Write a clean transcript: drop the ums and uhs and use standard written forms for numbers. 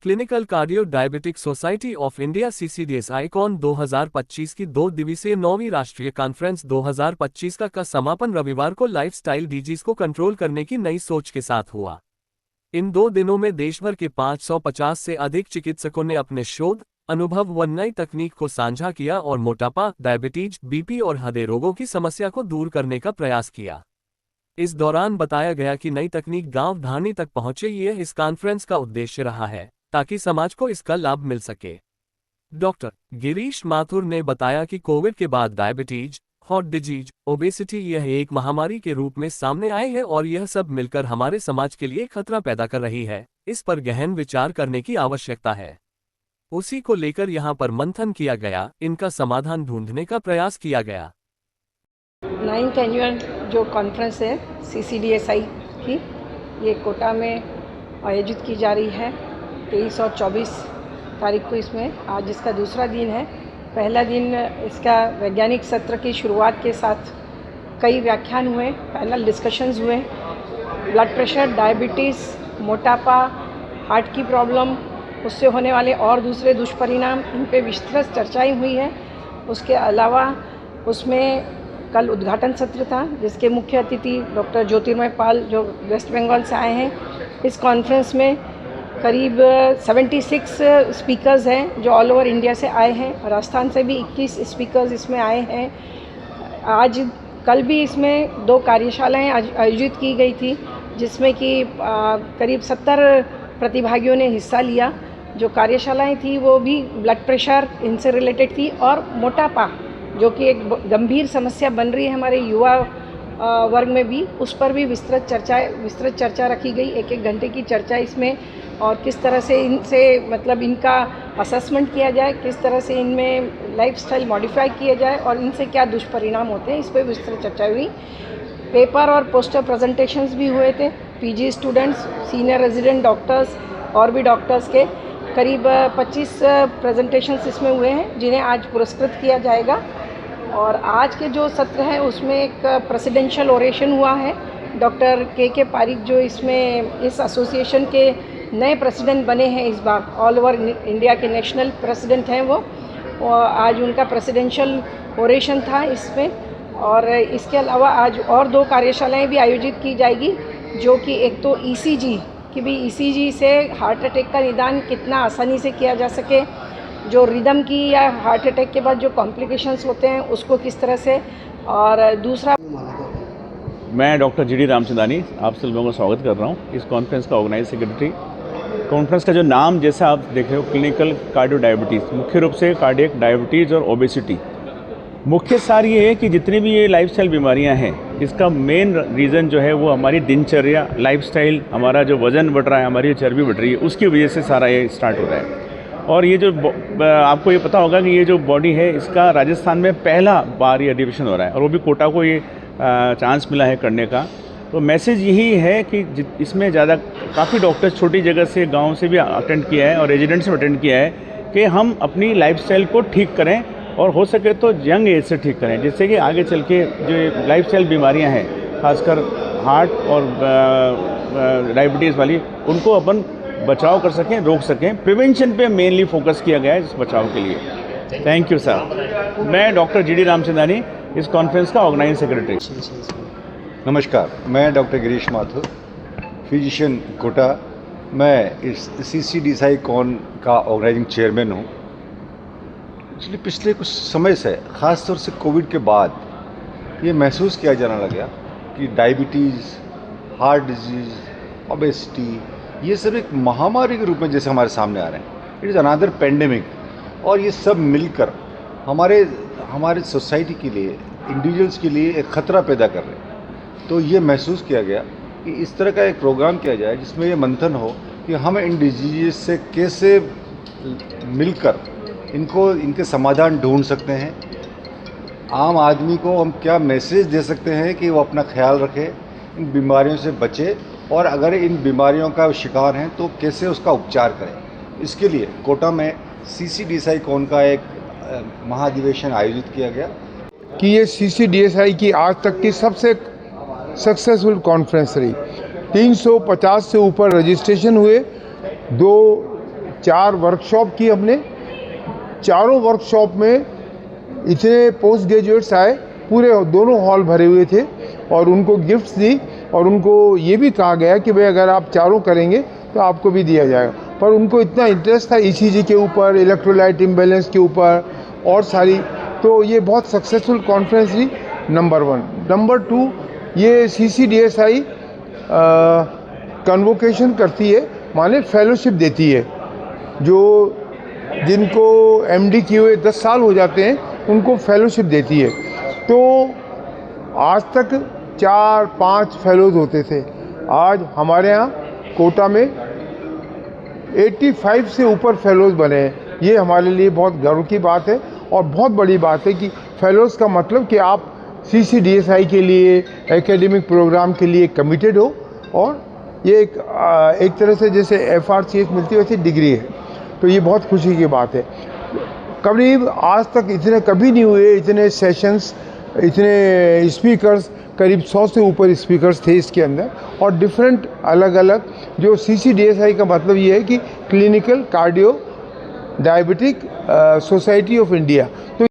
Clinical cardio diabetic society of India CCDSI con 2025 की 2 दिवसीय 9वीं राष्ट्रीय कॉन्फ्रेंस 2025 का समापन रविवार को लाइफस्टाइल डिजीज को कंट्रोल करने की नई सोच के साथ हुआ। इन 2 दिनों में देशभर के 550 से अधिक चिकित्सकों ने अपने शोध, अनुभव व नई तकनीक को साझा किया और मोटापा, डायबिटीज, BP और हृदय रोगों की समस्या को दूर करने का प्रयास किया। इस दौरान बताया गया कि नई तकनीक गांव धानी तक पहुंचे, ये इस कॉन्फ्रेंस का उद्देश्य रहा है ताकि समाज को इसका लाभ मिल सके। डॉक्टर गिरीश माथुर ने बताया कि कोविड के बाद डायबिटीज, हार्ट डिजीज, ओबेसिटी यह एक महामारी के रूप में सामने आए है और यह सब मिलकर हमारे समाज के लिए खतरा पैदा कर रही है। इस पर गहन विचार करने की आवश्यकता है। उसी को लेकर यहाँ पर मंथन किया गया, इनका समाधान ढूंढने का प्रयास किया गया। 9th एनुअल जो कॉन्फ्रेंस है CCDSI की, ये कोटा में आयोजित की जा रही है 23 और 24 तारीख को। इसमें आज इसका दूसरा दिन है। पहला दिन इसका वैज्ञानिक सत्र की शुरुआत के साथ कई व्याख्यान हुए, पैनल डिस्कशंस हुए। ब्लड प्रेशर, डायबिटीज़, मोटापा, हार्ट की प्रॉब्लम, उससे होने वाले और दूसरे दुष्परिणाम, इन पे विस्तृत चर्चाएं हुई है। उसके अलावा उसमें कल उद्घाटन सत्र था जिसके मुख्य अतिथि डॉक्टर ज्योतिर्मय पाल जो वेस्ट बंगाल से आए हैं। इस कॉन्फ्रेंस में करीब 76 स्पीकर्स हैं जो ऑल ओवर इंडिया से आए हैं। राजस्थान से भी 21 स्पीकर्स इसमें आए हैं। कल भी इसमें 2 कार्यशालाएं आयोजित की गई थी जिसमें कि करीब 70 प्रतिभागियों ने हिस्सा लिया। जो कार्यशालाएं थी वो भी ब्लड प्रेशर इनसे रिलेटेड थी और मोटापा जो कि एक गंभीर समस्या बन रही है हमारे युवा वर्ग में भी, उस पर भी विस्तृत चर्चा रखी गई। 1-1 घंटे की चर्चा इसमें, और किस तरह से इनसे मतलब इनका असेसमेंट किया जाए, किस तरह से इनमें लाइफस्टाइल मॉडिफाई किया जाए और इनसे क्या दुष्परिणाम होते हैं, इस पर विस्तृत चर्चा हुई। पेपर और पोस्टर प्रेजेंटेशंस भी हुए थे। PG students, senior resident doctors और भी डॉक्टर्स के करीब 25 प्रेजेंटेशंस इसमें हुए हैं जिन्हें आज पुरस्कृत किया जाएगा। और आज के जो सत्र हैं उसमें एक प्रेसिडेंशियल ओरेशन हुआ है। डॉक्टर के पारिक जो इसमें इस एसोसिएशन के नए प्रेसिडेंट बने हैं इस बार, ऑल ओवर इंडिया के नेशनल प्रेसिडेंट हैं वो, आज उनका प्रेसिडेंशियल ओरेशन था इसमें। और इसके अलावा आज और 2 कार्यशालाएं भी आयोजित की जाएगी जो कि एक तो ECG कि भी ECG से हार्ट अटैक का निदान कितना आसानी से किया जा सके, जो रिदम की या हार्ट अटैक के बाद जो कॉम्प्लिकेशंस होते हैं उसको किस तरह से, और दूसरा। मैं डॉक्टर GD रामचंदानी आप सब लोगों का स्वागत कर रहा हूँ इस कॉन्फ्रेंस का ऑर्गेनाइज सेक्रेटरी। कॉन्फ्रेंस का जो नाम जैसा आप देख रहे हो, क्लिनिकल कार्डियो डायबिटीज़, मुख्य रूप से कार्डियक डायबिटीज़ और ओबेसिटी। मुख्य सार ये है कि जितनी भी ये लाइफस्टाइल बीमारियां हैं, इसका मेन रीज़न जो है वो हमारी दिनचर्या, लाइफस्टाइल, हमारा जो वज़न बढ़ रहा है, हमारी चर्बी बढ़ रही है, उसकी वजह से सारा ये स्टार्ट हो रहा है। और ये जो आपको ये पता होगा कि ये जो बॉडी है इसका राजस्थान में पहला बार ये अधिवेशन हो रहा है और वो भी कोटा को ये चांस मिला है करने का। तो मैसेज यही है कि इसमें ज़्यादा काफ़ी डॉक्टर्स छोटी जगह से, गाँव से भी अटेंड किया है और रेजिडेंट से अटेंड किया है कि हम अपनी लाइफस्टाइल को ठीक करें और हो सके तो यंग एज से ठीक करें, जिससे कि आगे चल के जो लाइफस्टाइल बीमारियां हैं, खासकर हार्ट और डायबिटीज़ वाली, उनको अपन बचाव कर सकें, रोक सकें। प्रिवेंशन पे मेनली फोकस किया गया है इस बचाव के लिए। Thank you sir. मैं डॉक्टर GD रामचंदानी, इस कॉन्फ्रेंस का ऑर्गेनाइज सेक्रेटरी। नमस्कार, मैं डॉक्टर गिरीश माथुर, फिजिशियन कोटा। मैं इस CCDSI कॉन का ऑर्गेनाइजिंग चेयरमैन हूँ। इसलिए पिछले कुछ समय से, ख़ास तौर से कोविड के बाद, ये महसूस किया जाने लगा कि डायबिटीज़, हार्ट डिजीज़, ओबेसिटी, ये सब एक महामारी के रूप में जैसे हमारे सामने आ रहे हैं। इट इज़ अनदर पेंडेमिक, और ये सब मिलकर हमारे सोसाइटी के लिए, इंडिविजुअल्स के लिए एक ख़तरा पैदा कर रहे हैं। तो ये महसूस किया गया कि इस तरह का एक प्रोग्राम किया जाए जिसमें ये मंथन हो कि हम इन डिजीज़ से कैसे मिलकर इनके समाधान ढूंढ सकते हैं। आम आदमी को हम क्या मैसेज दे सकते हैं कि वो अपना ख्याल रखे, इन बीमारियों से बचे, और अगर इन बीमारियों का शिकार हैं तो कैसे उसका उपचार करें। इसके लिए कोटा में CCDSI कॉन का एक महाधिवेशन आयोजित किया गया कि ये CCDSI की आज तक की सबसे सक्सेसफुल कॉन्फ्रेंस रही। 350 से ऊपर रजिस्ट्रेशन हुए, 2 4 वर्कशॉप की हमने। चारों वर्कशॉप में इतने पोस्ट ग्रेजुएट्स आए, पूरे दोनों हॉल भरे हुए थे, और उनको गिफ्ट्स दी, और उनको ये भी कहा गया कि भाई अगर आप चारों करेंगे तो आपको भी दिया जाएगा। पर उनको इतना इंटरेस्ट था ECG के ऊपर, इलेक्ट्रोलाइट इम्बैलेंस के ऊपर और सारी, तो ये बहुत सक्सेसफुल कॉन्फ्रेंस थी, नंबर 1। नंबर 2, ये CCDSI कन्वोकेशन करती है, माने फेलोशिप देती है। जो जिनको MD किए हुए 10 साल हो जाते हैं उनको फेलोशिप देती है। तो आज तक 4-5 फेलोज होते थे, आज हमारे यहाँ कोटा में 85 से ऊपर फेलोज बने हैं। ये हमारे लिए बहुत गर्व की बात है और बहुत बड़ी बात है कि फेलोज का मतलब कि आप CCDSI के लिए, एकेडमिक प्रोग्राम के लिए कमिटेड हो, और ये एक तरह से जैसे FRCS मिलती है वैसे डिग्री है। तो ये बहुत खुशी की बात है। करीब आज तक इतने कभी नहीं हुए, इतने सेशंस, इतने स्पीकर्स, करीब 100 से ऊपर स्पीकर्स थे इसके अंदर, और डिफरेंट अलग अलग। जो CCDSI का मतलब ये है कि clinical cardio diabetic society of India,